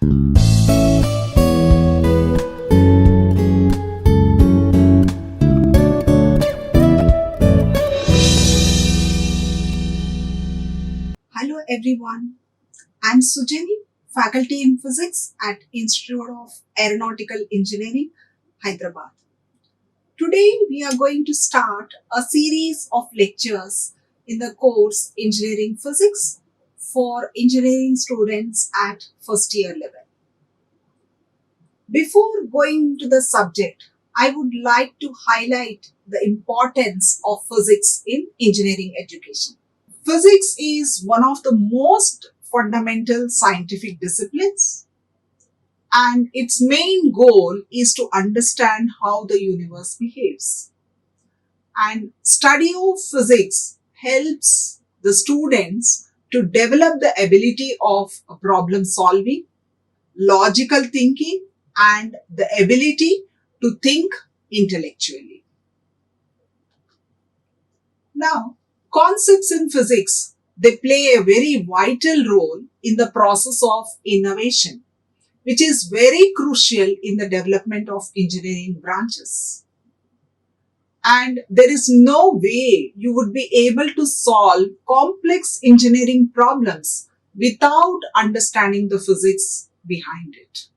Hello everyone, I'm Sujani, faculty in physics at Institute of Aeronautical Engineering, Hyderabad. Today we are going to start a series of lectures in the course Engineering Physics for engineering students at first year level. Before going to the subject, I would like to highlight the importance of physics in engineering education. Physics is one of the most fundamental scientific disciplines, and its main goal is to understand how the universe behaves. And study of physics helps the students to develop the ability of problem solving, logical thinking, and the ability to think intellectually. Now, concepts in physics, they play a very vital role in the process of innovation, which is very crucial in the development of engineering branches. And there is no way you would be able to solve complex engineering problems without understanding the physics behind it.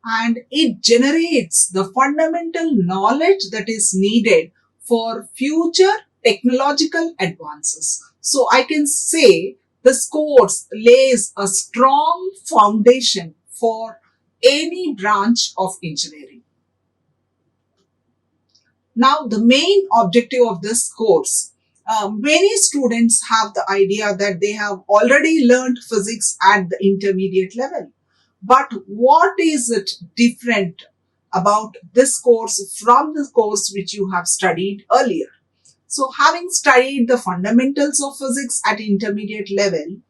And it generates the fundamental knowledge that is needed for future technological advances. So I can say this course lays a strong foundation for any branch of engineering. Now, the main objective of this course, many students have the idea that they have already learned physics at the intermediate level. But what is it different about this course from the course which you have studied earlier? So, having studied the fundamentals of physics at intermediate level,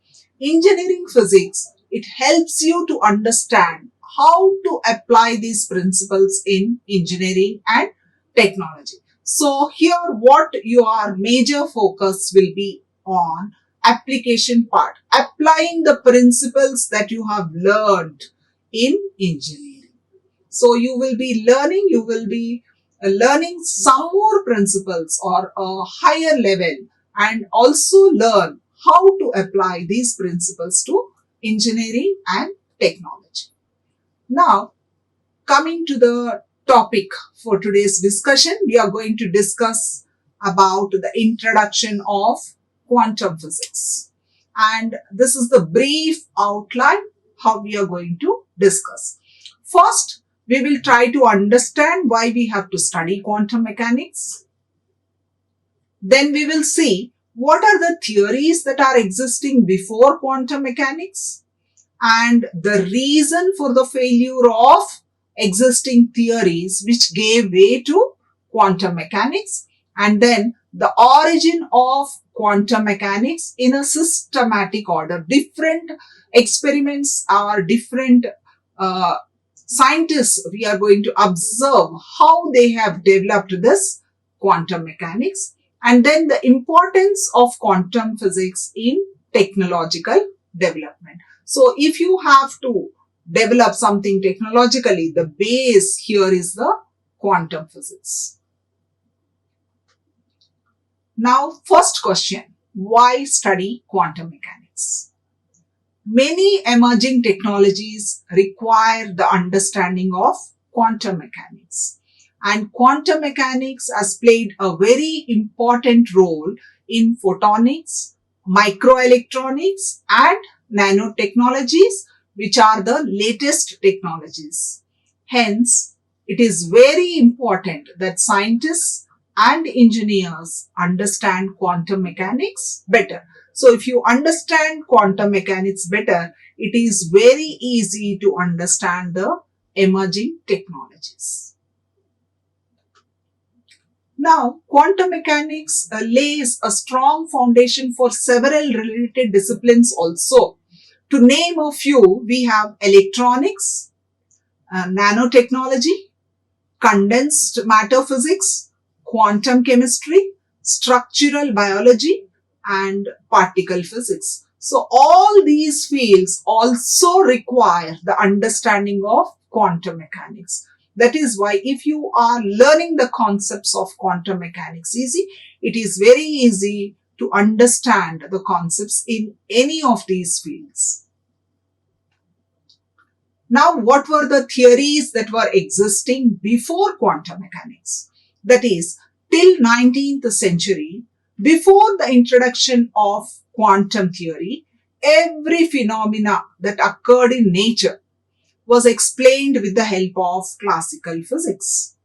engineering physics, it helps you to understand how to apply these principles in engineering and technology. So, here what your major focus will be on application part, applying the principles that you have learned in engineering. So, you will be learning some more principles or a higher level, and also learn how to apply these principles to engineering and technology. Now, coming to the topic for today's discussion, we are going to discuss about the introduction of quantum physics. And this is the brief outline how we are going to discuss. First, we will try to understand why we have to study quantum mechanics. Then we will see what are the theories that are existing before quantum mechanics and the reason for the failure of existing theories which gave way to quantum mechanics, and then the origin of quantum mechanics in a systematic order. Different experiments are different scientists, we are going to observe how they have developed this quantum mechanics, and then the importance of quantum physics in technological development. So if you have to develop something technologically, the base here is the quantum physics. Now, first question, why study quantum mechanics? Many emerging technologies require the understanding of quantum mechanics, and quantum mechanics has played a very important role in photonics, microelectronics, and nanotechnologies, which are the latest technologies. Hence, it is very important that scientists and engineers understand quantum mechanics better. So, if you understand quantum mechanics better, it is very easy to understand the emerging technologies. Now, quantum mechanics lays a strong foundation for several related disciplines also. To name a few, we have electronics, nanotechnology, condensed matter physics, quantum chemistry, structural biology, and particle physics. So all these fields also require the understanding of quantum mechanics. That is why if you are learning the concepts of quantum mechanics it is very easy to understand the concepts in any of these fields. Now, what were the theories that were existing before quantum mechanics? That is, till 19th century, before the introduction of quantum theory, every phenomena that occurred in nature was explained with the help of classical physics.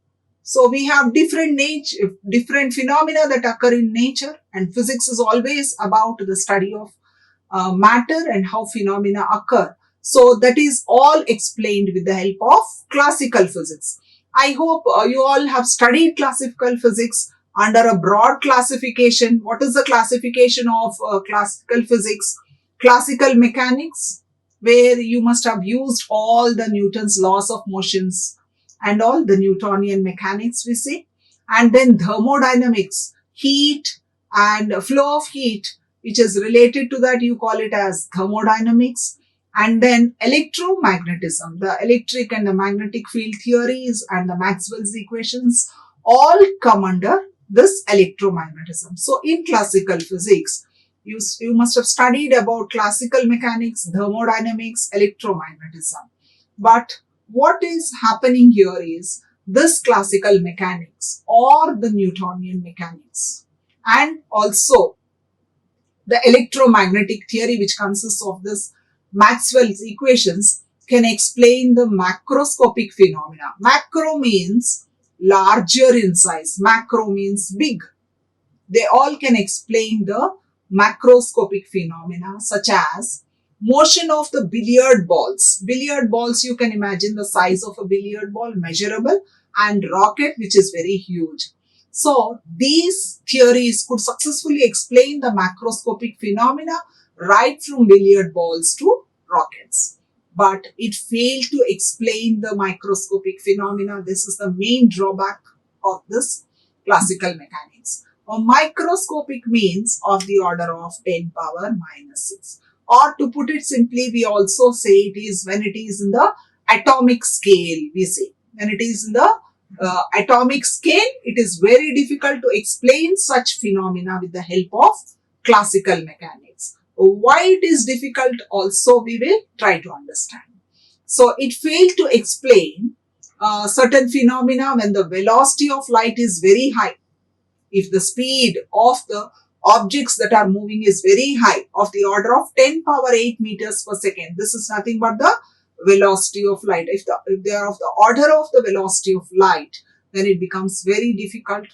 So we have different phenomena that occur in nature, and physics is always about the study of matter and how phenomena occur. So that is all explained with the help of classical physics. I hope you all have studied classical physics under a broad classification. What is the classification of classical physics? Classical mechanics, where you must have used all the Newton's laws of motions and all the Newtonian mechanics we say. And then thermodynamics, heat and flow of heat, which is related to that, you call it as thermodynamics. And then electromagnetism, the electric and the magnetic field theories and the Maxwell's equations all come under this electromagnetism. So in classical physics, you must have studied about classical mechanics, thermodynamics, electromagnetism. But what is happening here is this classical mechanics or the Newtonian mechanics and also the electromagnetic theory, which consists of this Maxwell's equations, can explain the macroscopic phenomena. Macro means larger in size. Macro means big. They all can explain the macroscopic phenomena such as motion of the billiard balls. Billiard balls, you can imagine the size of a billiard ball, measurable, and rocket, which is very huge. So these theories could successfully explain the macroscopic phenomena right from billiard balls to rockets. But it failed to explain the microscopic phenomena. This is the main drawback of this classical mechanics. A microscopic means of the order of 10 power minus 6. Or to put it simply, we also say it is when it is in the atomic scale, we say. When it is in the atomic scale, it is very difficult to explain such phenomena with the help of classical mechanics. Why it is difficult also we will try to understand. So it failed to explain certain phenomena when the velocity of light is very high. If the speed of the objects that are moving is very high, of the order of 10 power 8 meters per second, this is nothing but the velocity of light. If they are of the order of the velocity of light, then it becomes very difficult.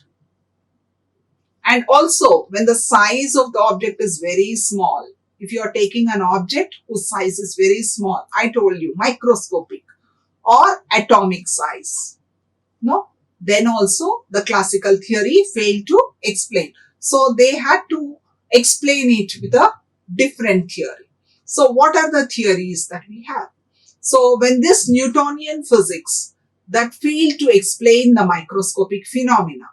And also, when the size of the object is very small, if you are taking an object whose size is very small, I told you, microscopic or atomic size, no, then also the classical theory failed to explain. So they had to explain it with a different theory. So what are the theories that we have? So when this Newtonian physics that failed to explain the microscopic phenomena,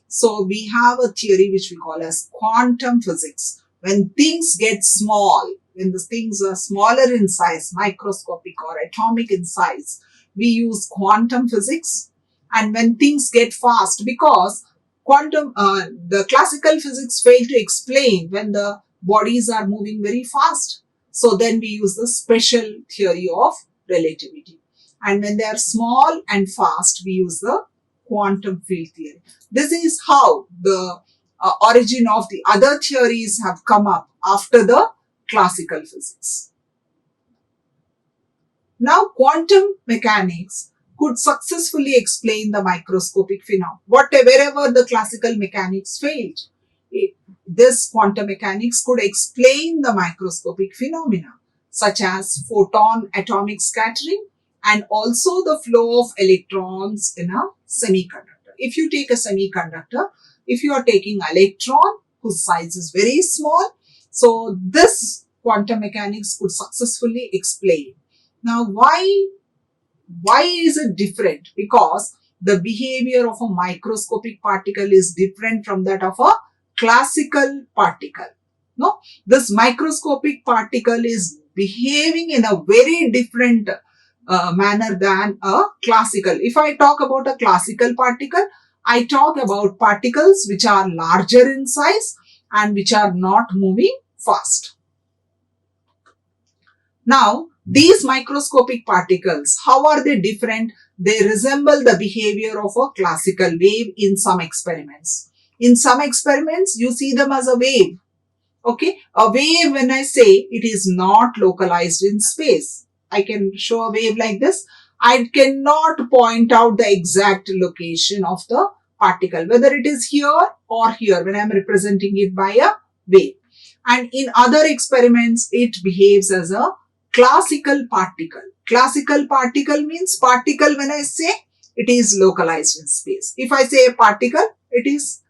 so we have a theory which we call as quantum physics. When things get small, when the things are smaller in size, microscopic or atomic in size, we use quantum physics. And when things get fast, because the classical physics failed to explain when the bodies are moving very fast. So then we use the special theory of relativity. And when they are small and fast, we use the quantum field theory. This is how the origin of the other theories have come up after the classical physics. Now, quantum mechanics could successfully explain the microscopic phenomena. Wherever the classical mechanics failed, this quantum mechanics could explain the microscopic phenomena such as photon atomic scattering and also the flow of electrons in a semiconductor. If you take a semiconductor, if you are taking an electron whose size is very small, so this quantum mechanics could successfully explain. Now, why is it different? Because the behavior of a microscopic particle is different from that of a classical particle. No, this microscopic particle is behaving in a very different manner than a classical. If I talk about a classical particle, I talk about particles which are larger in size and which are not moving fast. Now, these microscopic particles, how are they different? They resemble the behavior of a classical wave in some experiments. In some experiments, you see them as a wave. Okay, a wave, when I say, it is not localized in space. I can show a wave like this. I cannot point out the exact location of the particle, whether it is here or here when I am representing it by a wave. And in other experiments, it behaves as a classical particle. Classical particle means particle, when I say, it is localized in space. If I say a particle, it is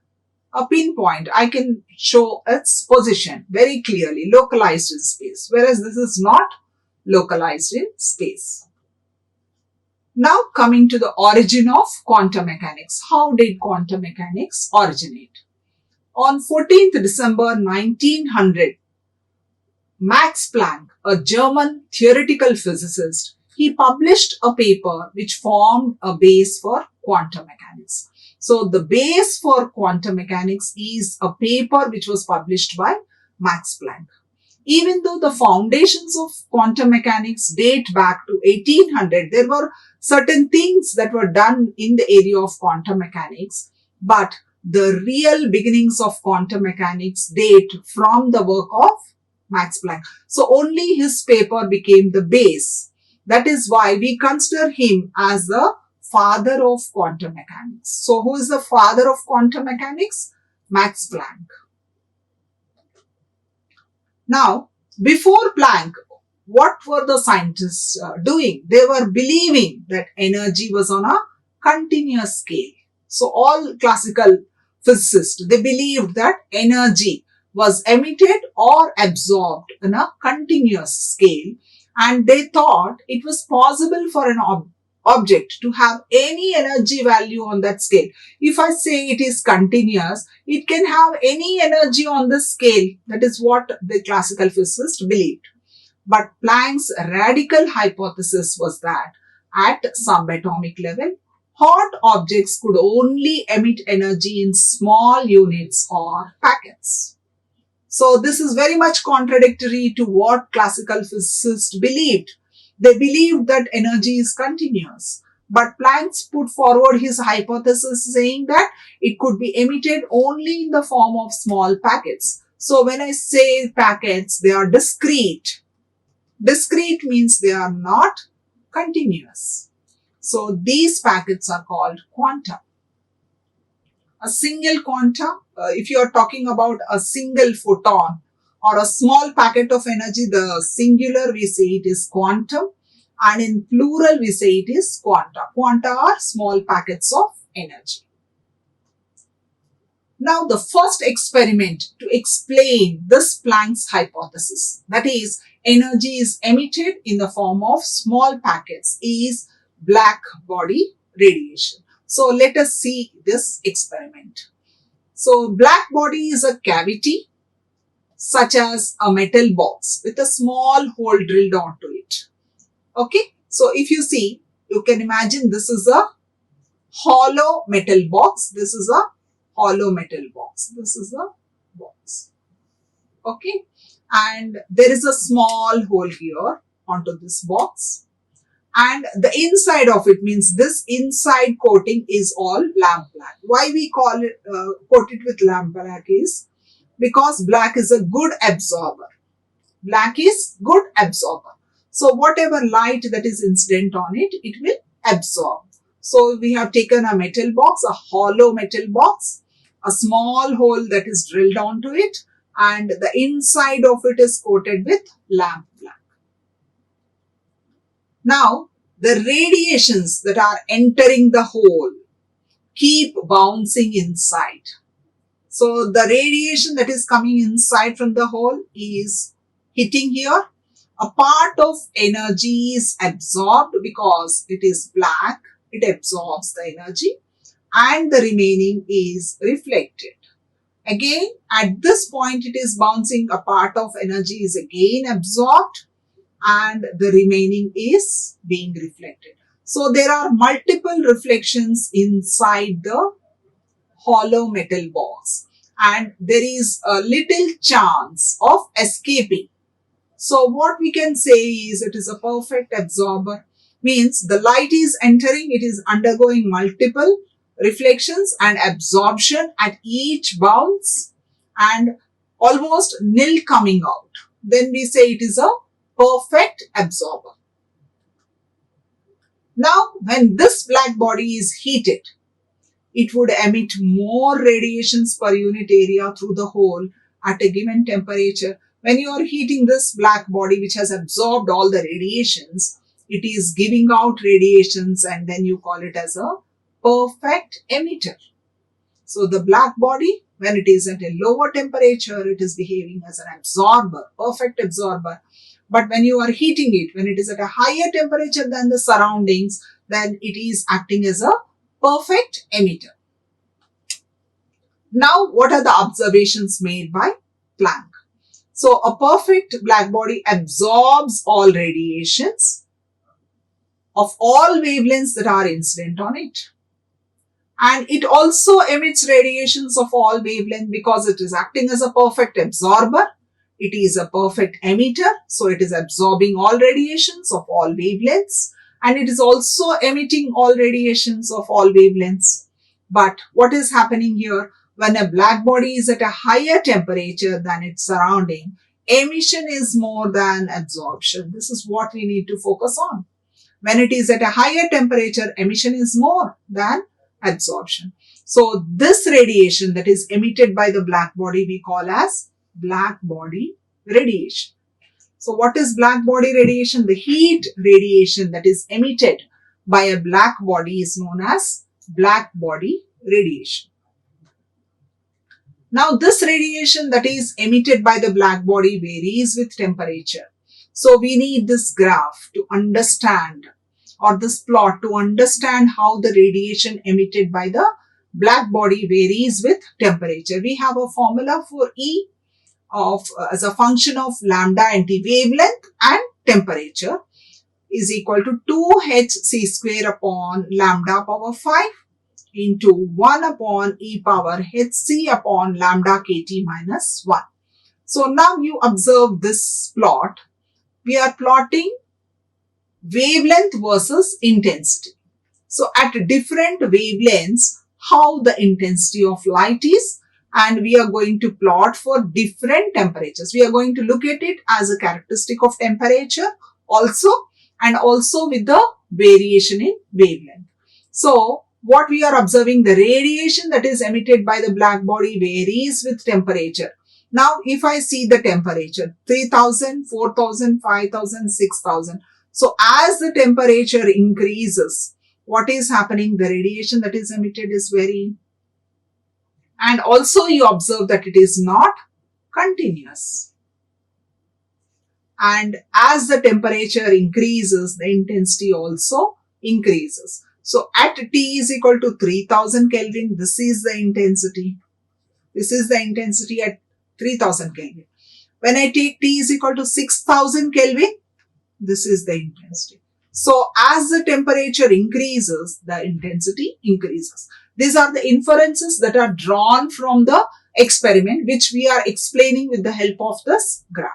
a pinpoint. I can show its position very clearly, localized in space, whereas this is not localized in space. Now coming to the origin of quantum mechanics. How did quantum mechanics originate? On 14th December 1900, Max Planck, a German theoretical physicist, he published a paper which formed a base for quantum mechanics. So the base for quantum mechanics is a paper which was published by Max Planck. Even though the foundations of quantum mechanics date back to 1800, there were certain things that were done in the area of quantum mechanics, but the real beginnings of quantum mechanics date from the work of Max Planck. So only his paper became the base. That is why we consider him as the father of quantum mechanics. So who is the father of quantum mechanics? Max Planck. Now, before Planck, what were the scientists doing? They were believing that energy was on a continuous scale. So all classical physicists, they believed that energy was emitted or absorbed in a continuous scale, and they thought it was possible for an object to have any energy value on that scale. If I say it is continuous, it can have any energy on the scale. That is what the classical physicists believed. But Planck's radical hypothesis was that at subatomic level, hot objects could only emit energy in small units or packets. So this is very much contradictory to what classical physicists believed. They believed that energy is continuous. But Planck put forward his hypothesis saying that it could be emitted only in the form of small packets. So when I say packets, they are discrete. Discrete means they are not continuous. So these packets are called quanta. A single quanta, if you are talking about a single photon or a small packet of energy, the singular we say it is quantum, and in plural we say it is quanta. Quanta are small packets of energy. Now the first experiment to explain this Planck's hypothesis, that is energy is emitted in the form of small packets, is black body radiation. So let us see this experiment. So black body is a cavity such as a metal box with a small hole drilled onto it. Okay, so if you see, you can imagine this is a hollow metal box. This is a hollow metal box. This is a box. Okay, and there is a small hole here onto this box. And the inside of it, means this inside coating is all lamp black. Why we call it coat it with lamp black is because black is a good absorber. Black is good absorber. So whatever light that is incident on it, it will absorb. So we have taken a metal box, a hollow metal box, a small hole that is drilled onto it, and the inside of it is coated with lamp black. Now, the radiations that are entering the hole keep bouncing inside. So, the radiation that is coming inside from the hole is hitting here. A part of energy is absorbed because it is black. It absorbs the energy, and the remaining is reflected. Again, at this point it is bouncing, a part of energy is again absorbed and the remaining is being reflected. So there are multiple reflections inside the hollow metal box and there is a little chance of escaping. So what we can say is it is a perfect absorber. Means the light is entering, it is undergoing multiple reflections and absorption at each bounce and almost nil coming out. Then we say it is a perfect absorber. Now when this black body is heated, it would emit more radiations per unit area through the hole at a given temperature. When you are heating this black body which has absorbed all the radiations, it is giving out radiations and then you call it as a perfect emitter. So the black body, when it is at a lower temperature, it is behaving as an absorber, perfect absorber. But when you are heating it, when it is at a higher temperature than the surroundings, then it is acting as a perfect emitter. Now, what are the observations made by Planck? So, a perfect black body absorbs all radiations of all wavelengths that are incident on it. And it also emits radiations of all wavelengths because it is acting as a perfect absorber. It is a perfect emitter, so it is absorbing all radiations of all wavelengths and it is also emitting all radiations of all wavelengths. But what is happening here? When a black body is at a higher temperature than its surrounding, emission is more than absorption. This is what we need to focus on. When it is at a higher temperature, emission is more than absorption. So this radiation that is emitted by the black body we call as black body radiation. So what is black body radiation? The heat radiation that is emitted by a black body is known as black body radiation. Now this radiation that is emitted by the black body varies with temperature. So we need this graph to understand, or this plot to understand how the radiation emitted by the black body varies with temperature. We have a formula for E of as a function of lambda nt, wavelength and temperature, is equal to 2hc square upon lambda power 5 into 1 upon e power hc upon lambda kt minus 1. So now you observe this plot. We are plotting wavelength versus intensity. So at different wavelengths, how the intensity of light is, and we are going to plot for different temperatures. We are going to look at it as a characteristic of temperature also, and also with the variation in wavelength. So what we are observing, the radiation that is emitted by the black body varies with temperature. Now if I see the temperature, 3000, 4000, 5000, 6000. So as the temperature increases, what is happening? The radiation that is emitted is varying. And also you observe that it is not continuous. And as the temperature increases, the intensity also increases. So at T is equal to 3000 Kelvin, this is the intensity. This is the intensity at 3000 Kelvin. When I take T is equal to 6000 Kelvin, this is the intensity. So as the temperature increases, the intensity increases. These are the inferences that are drawn from the experiment, which we are explaining with the help of this graph.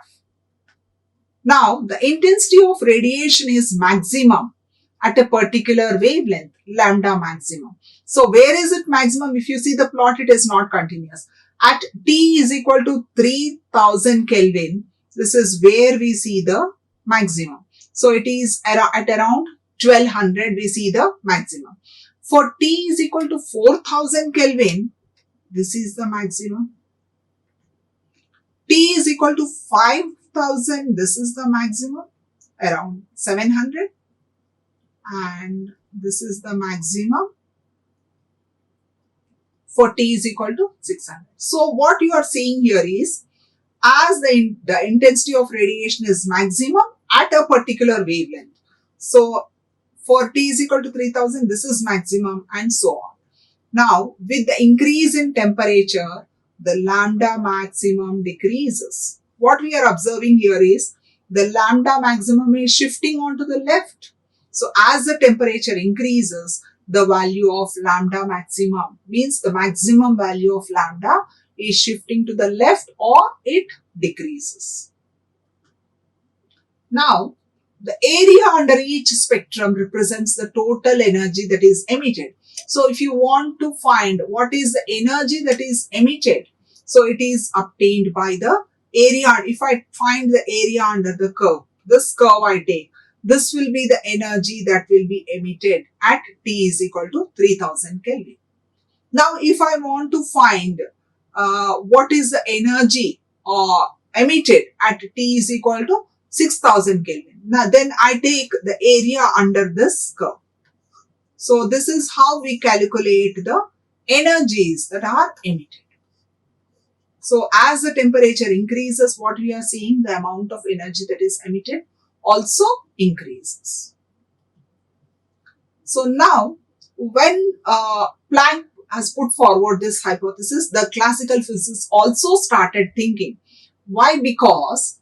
Now, the intensity of radiation is maximum at a particular wavelength, lambda maximum. So where is it maximum? If you see the plot, it is not continuous. At T is equal to 3000 Kelvin, this is where we see the maximum. So it is at around 1200 we see the maximum. For T is equal to 4000 Kelvin, this is the maximum. T is equal to 5000, this is the maximum, around 700. And this is the maximum for T is equal to 600. So what you are seeing here is, as the intensity of radiation is maximum at a particular wavelength. So for T is equal to 3000, this is maximum and so on. Now with the increase in temperature, the lambda maximum decreases. What we are observing here is the lambda maximum is shifting onto the left. So as the temperature increases, the value of lambda maximum means the maximum value of lambda is shifting to the left or it decreases. Now, the area under each spectrum represents the total energy that is emitted. So if you want to find what is the energy that is emitted, so it is obtained by the area. If I find the area under the curve, this curve I take, this will be the energy that will be emitted at T is equal to 3000 Kelvin. Now, if I want to find what is the energy emitted at T is equal to 6000 Kelvin. Now, then I take the area under this curve. So, this is how we calculate the energies that are emitted. So, as the temperature increases, what we are seeing, the amount of energy that is emitted also increases. So, now, when Planck has put forward this hypothesis, the classical physicists also started thinking. Why? Because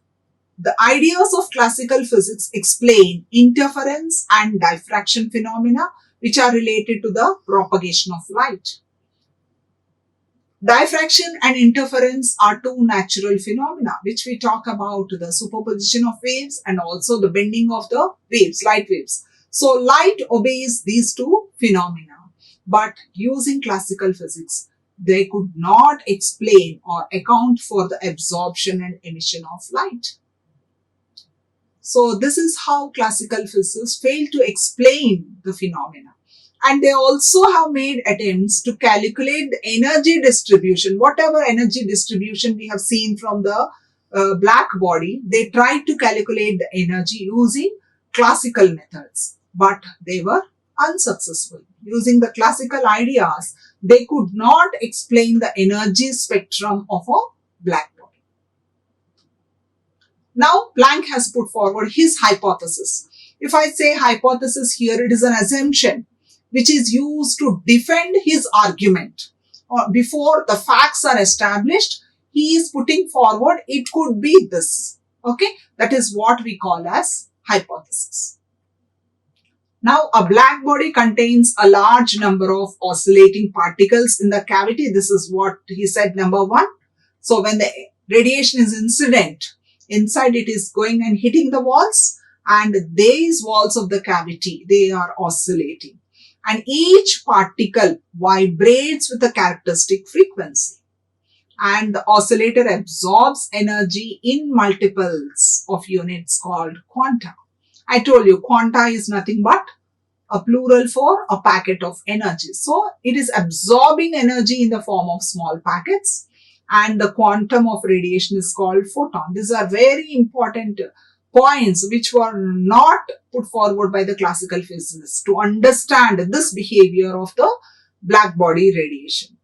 the ideas of classical physics explain interference and diffraction phenomena which are related to the propagation of light. Diffraction and interference are two natural phenomena which we talk about, the superposition of waves and also the bending of the waves, light waves. So light obeys these two phenomena, but using classical physics, they could not explain or account for the absorption and emission of light. So this is how classical physicists failed to explain the phenomena. And they also have made attempts to calculate the energy distribution. Whatever energy distribution we have seen from the black body, they tried to calculate the energy using classical methods, but they were unsuccessful. Using the classical ideas, they could not explain the energy spectrum of a black body. Now, Planck has put forward his hypothesis. If I say hypothesis here, it is an assumption which is used to defend his argument. Or before the facts are established, he is putting forward, it could be this. Okay, that is what we call as hypothesis. Now, a black body contains a large number of oscillating particles in the cavity. This is what he said, number one. So, when the radiation is incident, inside it is going and hitting the walls, and these walls of the cavity, they are oscillating. And each particle vibrates with a characteristic frequency. And the oscillator absorbs energy in multiples of units called quanta. I told you quanta is nothing but a plural for a packet of energy. So it is absorbing energy in the form of small packets, and the quantum of radiation is called photon. These are very important points which were not put forward by the classical physicists to understand this behavior of the black body radiation.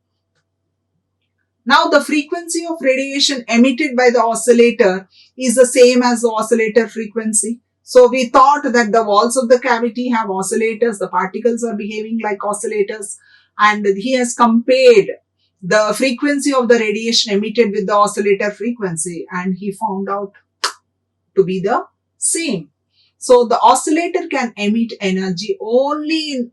Now, the frequency of radiation emitted by the oscillator is the same as the oscillator frequency. So, we thought that the walls of the cavity have oscillators, the particles are behaving like oscillators, and he has compared the frequency of the radiation emitted with the oscillator frequency, and he found out to be the same. So, the oscillator can emit energy only in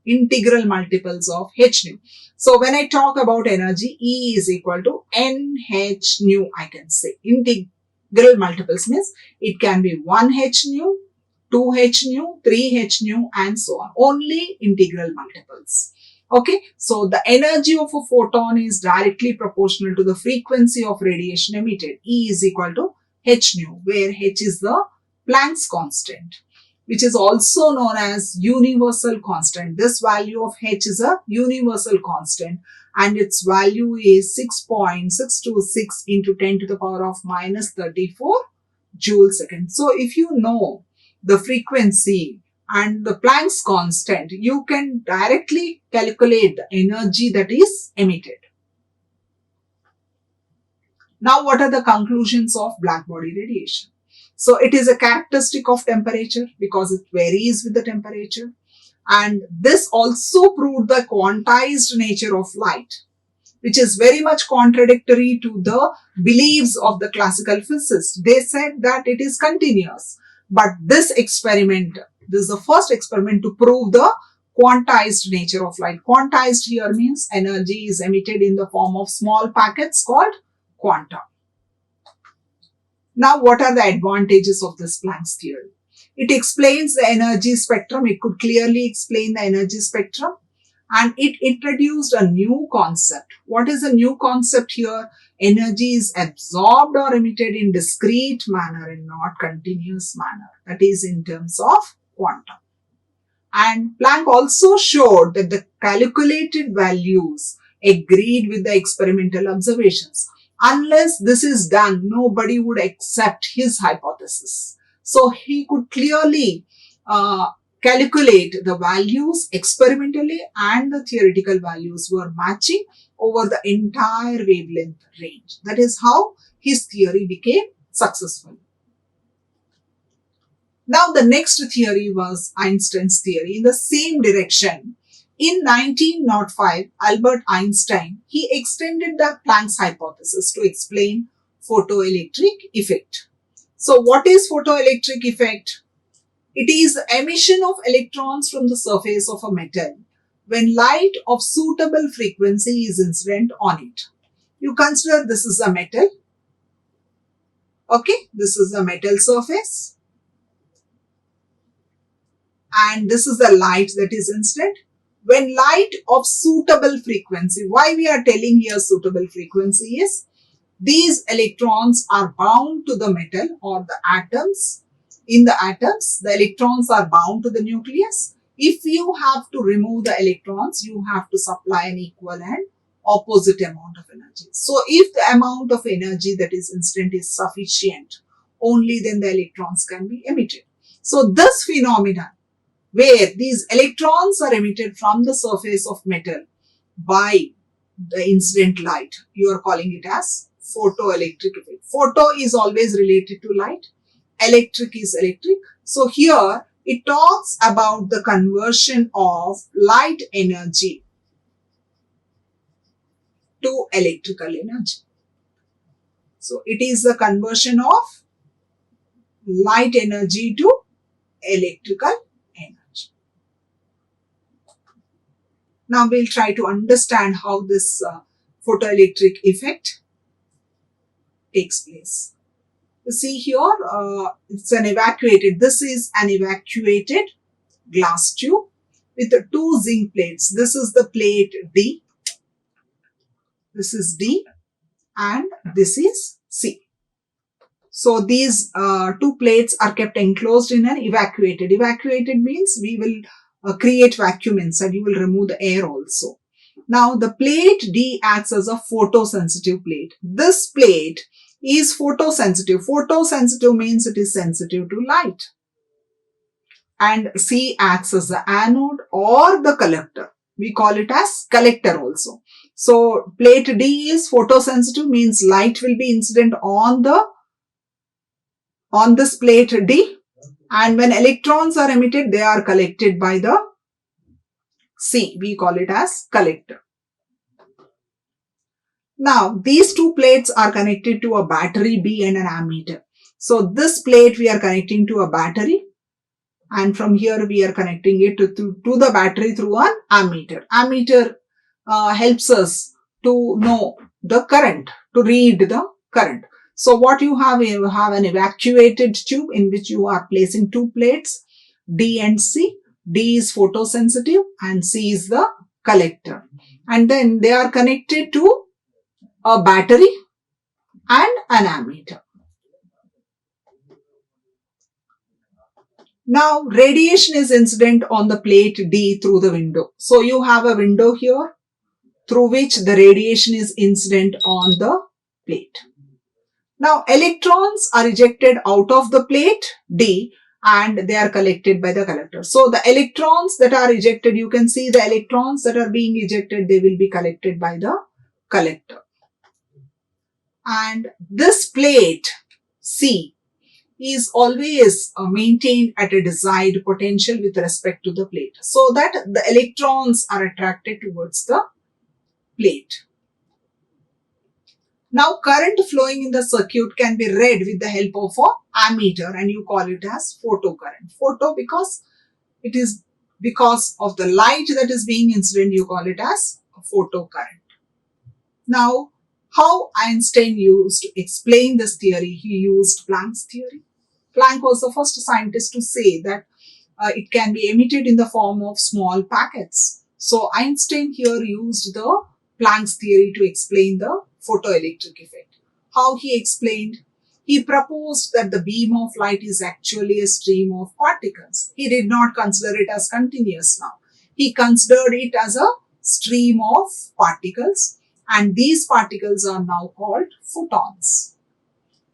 integral multiples of h nu. So, when I talk about energy, E is equal to NH nu, I can say. Integral multiples means it can be 1h nu, 2h nu, 3h nu, and so on. Only integral multiples. Okay, so the energy of a photon is directly proportional to the frequency of radiation emitted. E is equal to h nu, where h is the Planck's constant, which is also known as universal constant. This value of h is a universal constant, and its value is 6.626 into 10 to the power of minus 34 joule second. So if you know the frequency and the Planck's constant, you can directly calculate the energy that is emitted. Now, what are the conclusions of black body radiation? So, it is a characteristic of temperature because it varies with the temperature. And this also proved the quantized nature of light. which is very much contradictory to the beliefs of the classical physicists. They said that it is continuous. But this experiment, this is the first experiment to prove the quantized nature of light. Quantized here means energy is emitted in the form of small packets called quanta. Now, what are the advantages of this Planck's theory? It explains the energy spectrum. It could clearly explain the energy spectrum. And it introduced a new concept. What is a new concept here? Energy is absorbed or emitted in discrete manner and not continuous manner. That is in terms of quantum. And Planck also showed that the calculated values agreed with the experimental observations. Unless this is done, nobody would accept his hypothesis. So he could clearly calculate the values experimentally, and the theoretical values were matching over the entire wavelength range. That is how his theory became successful. Now the next theory was Einstein's theory in the same direction. In 1905, Albert Einstein, he extended the Planck's hypothesis to explain photoelectric effect. So what is photoelectric effect? It is the emission of electrons from the surface of a metal when light of suitable frequency is incident on it. You consider this is a metal. Okay, this is a metal surface. And this is the light that is incident. When light of suitable frequency, why we are telling here suitable frequency is, these electrons are bound to the metal or the atoms. In the atoms, the electrons are bound to the nucleus. If you have to remove the electrons, you have to supply an equal and opposite amount of energy. So if the amount of energy that is incident is sufficient, only then the electrons can be emitted. So this phenomenon, where these electrons are emitted from the surface of metal by the incident light, you are calling it as photoelectric effect. Photo is always related to light. Electric is electric. So here it talks about the conversion of light energy to electrical energy. So it is the conversion of light energy to electrical energy. Now we'll try to understand how this photoelectric effect takes place. You see here, it's an evacuated, this is an evacuated glass tube with the two zinc plates. This is the plate D, this is D, and this is C. So these two plates are kept enclosed in an evacuated. Evacuated means we will create vacuum inside, you will remove the air also. Now the plate D acts as a photosensitive plate. This plate is photosensitive. Photosensitive means it is sensitive to light. And C acts as the anode or the collector. We call it as collector also. So plate D is photosensitive, means light will be incident on this plate D, and when electrons are emitted, they are collected by the C. We call it as collector. Now, these two plates are connected to a battery B and an ammeter. So, this plate we are connecting to a battery, and from here we are connecting it to the battery through an ammeter. Ammeter helps us to know the current, to read the current. So, what you have an evacuated tube in which you are placing two plates, D and C. D is photosensitive and C is the collector. And then they are connected to a battery and an ammeter. Now, radiation is incident on the plate D through the window. So, you have a window here through which the radiation is incident on the plate. Now, electrons are ejected out of the plate D and they are collected by the collector. So, the electrons that are ejected, you can see the electrons that are being ejected, they will be collected by the collector. And this plate C is always maintained at a desired potential with respect to the plate, so that the electrons are attracted towards the plate. Now current flowing in the circuit can be read with the help of a ammeter, and you call it as photocurrent. Photo because it is because of the light that is being incident, you call it as a photocurrent. Now, how Einstein used to explain this theory, he used Planck's theory. Planck was the first scientist to say that it can be emitted in the form of small packets. So Einstein here used the Planck's theory to explain the photoelectric effect. How he explained? He proposed that the beam of light is actually a stream of particles. He did not consider it as continuous now. He considered it as a stream of particles, and these particles are now called photons.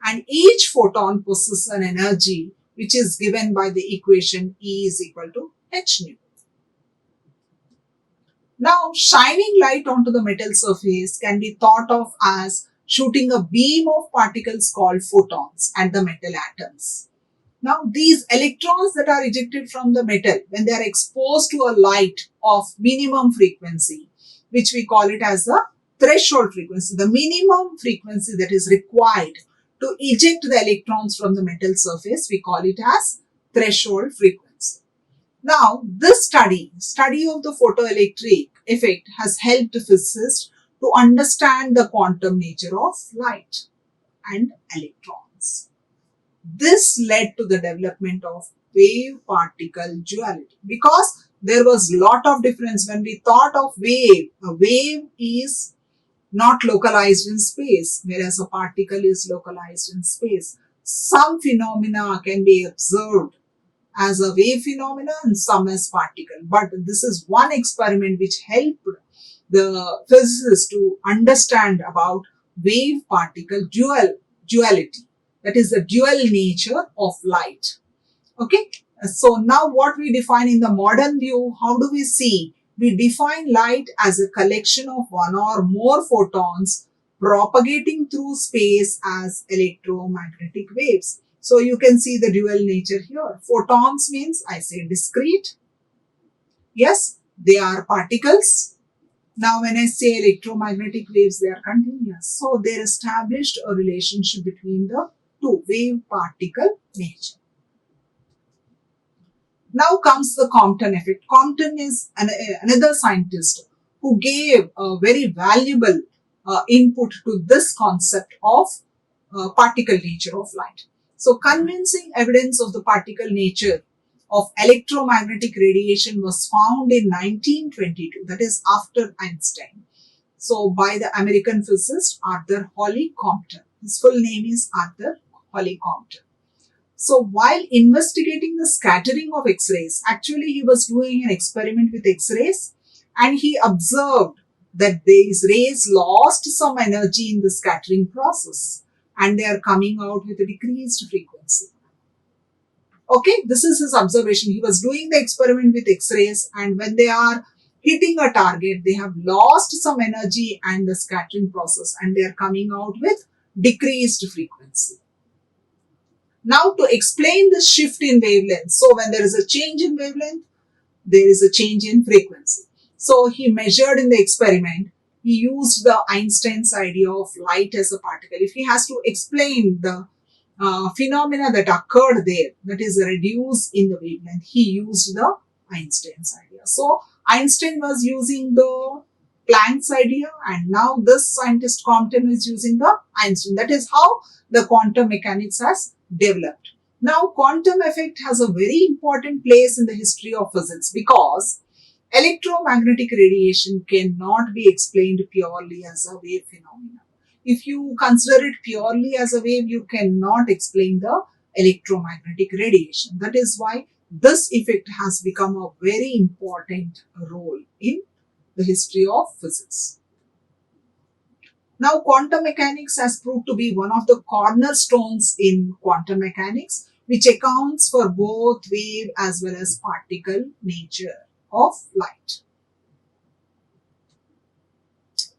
And each photon possesses an energy which is given by the equation E is equal to h nu. Now, shining light onto the metal surface can be thought of as shooting a beam of particles called photons at the metal atoms. Now, these electrons that are ejected from the metal, when they are exposed to a light of minimum frequency, which we call it as the threshold frequency, the minimum frequency that is required to eject the electrons from the metal surface, we call it as threshold frequency. Now, this study of the photoelectric effect has helped physicists to understand the quantum nature of light and electrons. This led to the development of wave-particle duality, because there was a lot of difference when we thought of wave. A wave is not localized in space, whereas a particle is localized in space. Some phenomena can be observed as a wave phenomena and some as particle. But this is one experiment which helped the physicists to understand about wave-particle duality. That is the dual nature of light. Okay. So now what we define in the modern view, how do we see? We define light as a collection of one or more photons propagating through space as electromagnetic waves. So you can see the dual nature here. Photons means, I say, discrete. Yes, they are particles. Now when I say electromagnetic waves, they are continuous. So they established a relationship between the two, wave-particle nature. Now comes the Compton effect. Compton is another scientist who gave a very valuable input to this concept of particle nature of light. So convincing evidence of the particle nature of electromagnetic radiation was found in 1922, that is after Einstein. So by the American physicist Arthur Holly Compton. His full name is Arthur Holly Compton. So while investigating the scattering of X-rays, actually he was doing an experiment with X-rays, and he observed that these rays lost some energy in the scattering process and they are coming out with a decreased frequency. Okay, this is his observation. He was doing the experiment with X-rays, and when they are hitting a target, they have lost some energy and the scattering process and they are coming out with decreased frequency. Now to explain this shift in wavelength, so when there is a change in wavelength, there is a change in frequency. So he measured in the experiment, he used the Einstein's idea of light as a particle. If he has to explain the phenomena that occurred there, that is reduced in the wavelength, he used the Einstein's idea. So Einstein was using the Planck's idea, and now this scientist Compton is using the Einstein. That is how the quantum mechanics has developed. Now, quantum effect has a very important place in the history of physics, because electromagnetic radiation cannot be explained purely as a wave phenomenon. If you consider it purely as a wave, you cannot explain the electromagnetic radiation. That is why this effect has become a very important role in the history of physics. Now, quantum mechanics has proved to be one of the cornerstones in quantum mechanics, which accounts for both wave as well as particle nature of light.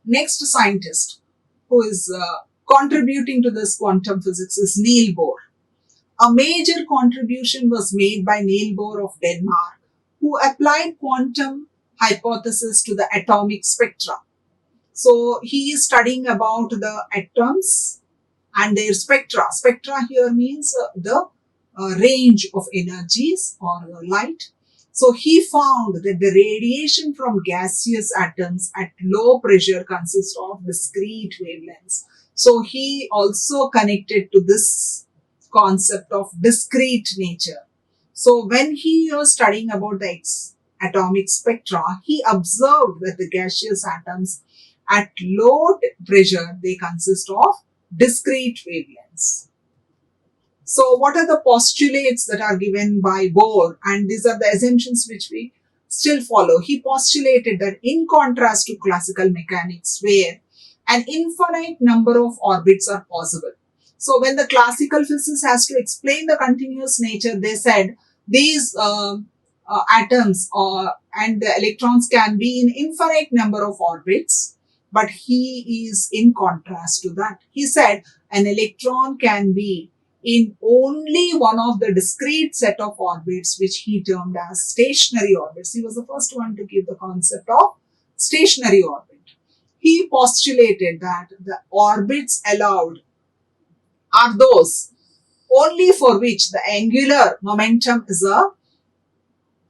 Next scientist who is contributing to this quantum physics is Niel Bohr. A major contribution was made by Niel Bohr of Denmark, who applied quantum hypothesis to the atomic spectra. So he is studying about the atoms and their spectra. Spectra here means the range of energies or light. So he found that the radiation from gaseous atoms at low pressure consists of discrete wavelengths. So he also connected to this concept of discrete nature. So when he was studying about the atomic spectra, he observed that the gaseous atoms at low pressure, they consist of discrete wavelengths. So what are the postulates that are given by Bohr? And these are the assumptions which we still follow. He postulated that in contrast to classical mechanics, where an infinite number of orbits are possible. So when the classical physicists has to explain the continuous nature, they said these atoms and the electrons can be in infinite number of orbits, but he is in contrast to that. He said an electron can be in only one of the discrete set of orbits, which he termed as stationary orbits. He was the first one to give the concept of stationary orbit. He postulated that the orbits allowed are those only for which the angular momentum is a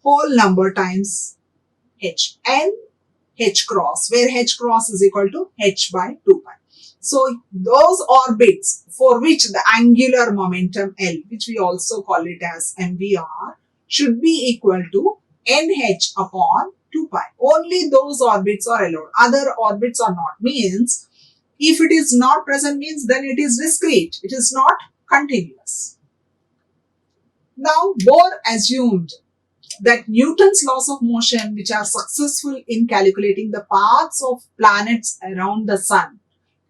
whole number times h, n h cross, where h cross is equal to h by 2 pi. So those orbits for which the angular momentum L, which we also call it as MVR, should be equal to nh upon 2 pi. Only those orbits are allowed. Other orbits are not. Means if it is not present, means then it is discrete. It is not continuous. Now Bohr assumed that Newton's laws of motion, which are successful in calculating the paths of planets around the sun,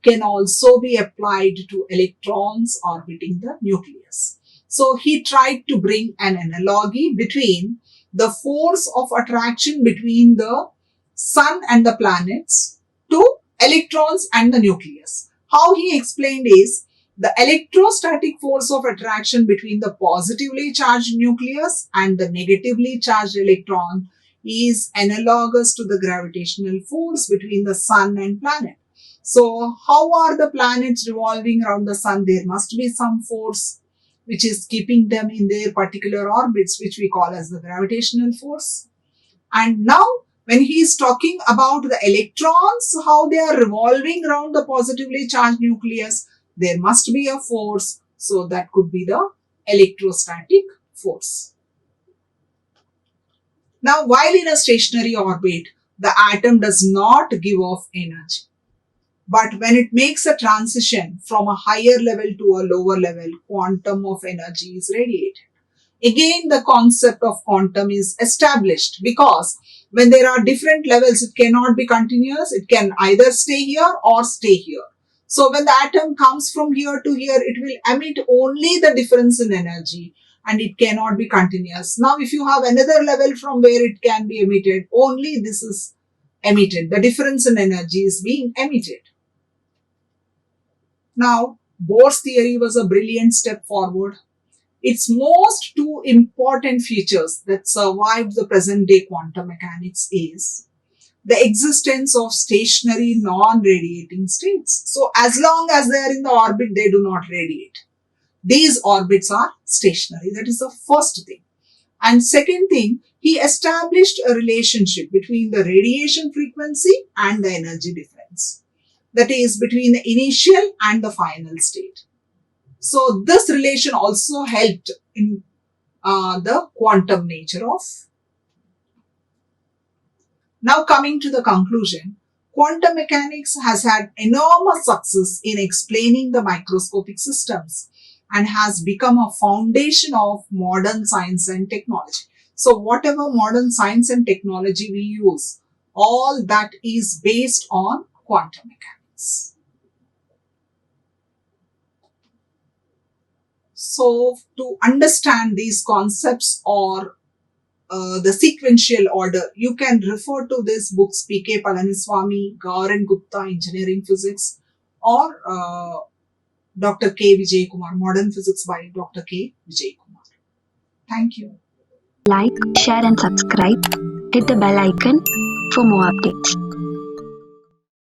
can also be applied to electrons orbiting the nucleus. So he tried to bring an analogy between the force of attraction between the sun and the planets to electrons and the nucleus. How he explained is the electrostatic force of attraction between the positively charged nucleus and the negatively charged electron is analogous to the gravitational force between the sun and planet. So how are the planets revolving around the sun? There must be some force which is keeping them in their particular orbits, which we call as the gravitational force. And now when he is talking about the electrons, how they are revolving around the positively charged nucleus, there must be a force. So that could be the electrostatic force. Now, while in a stationary orbit, the atom does not give off energy. But when it makes a transition from a higher level to a lower level, quantum of energy is radiated. Again, the concept of quantum is established because when there are different levels, it cannot be continuous. It can either stay here or stay here. So when the atom comes from here to here, it will emit only the difference in energy and it cannot be continuous. Now, if you have another level from where it can be emitted, only this is emitted. The difference in energy is being emitted. Now, Bohr's theory was a brilliant step forward. Its most two important features that survived the present day quantum mechanics is the existence of stationary non-radiating states. So as long as they are in the orbit, they do not radiate. These orbits are stationary. That is the first thing. And second thing, he established a relationship between the radiation frequency and the energy difference. That is between the initial and the final state. So this relation also helped in the quantum nature of. Now coming to the conclusion, quantum mechanics has had enormous success in explaining the microscopic systems and has become a foundation of modern science and technology. So whatever modern science and technology we use, all that is based on quantum mechanics. So to understand these concepts or the sequential order, you can refer to these books P.K. Palaniswamy, Gaur and Gupta, Engineering Physics, or Dr. K. Vijay Kumar, Modern Physics by Dr. K. Vijay Kumar. Thank you. Like, share and subscribe. Hit the bell icon for more updates.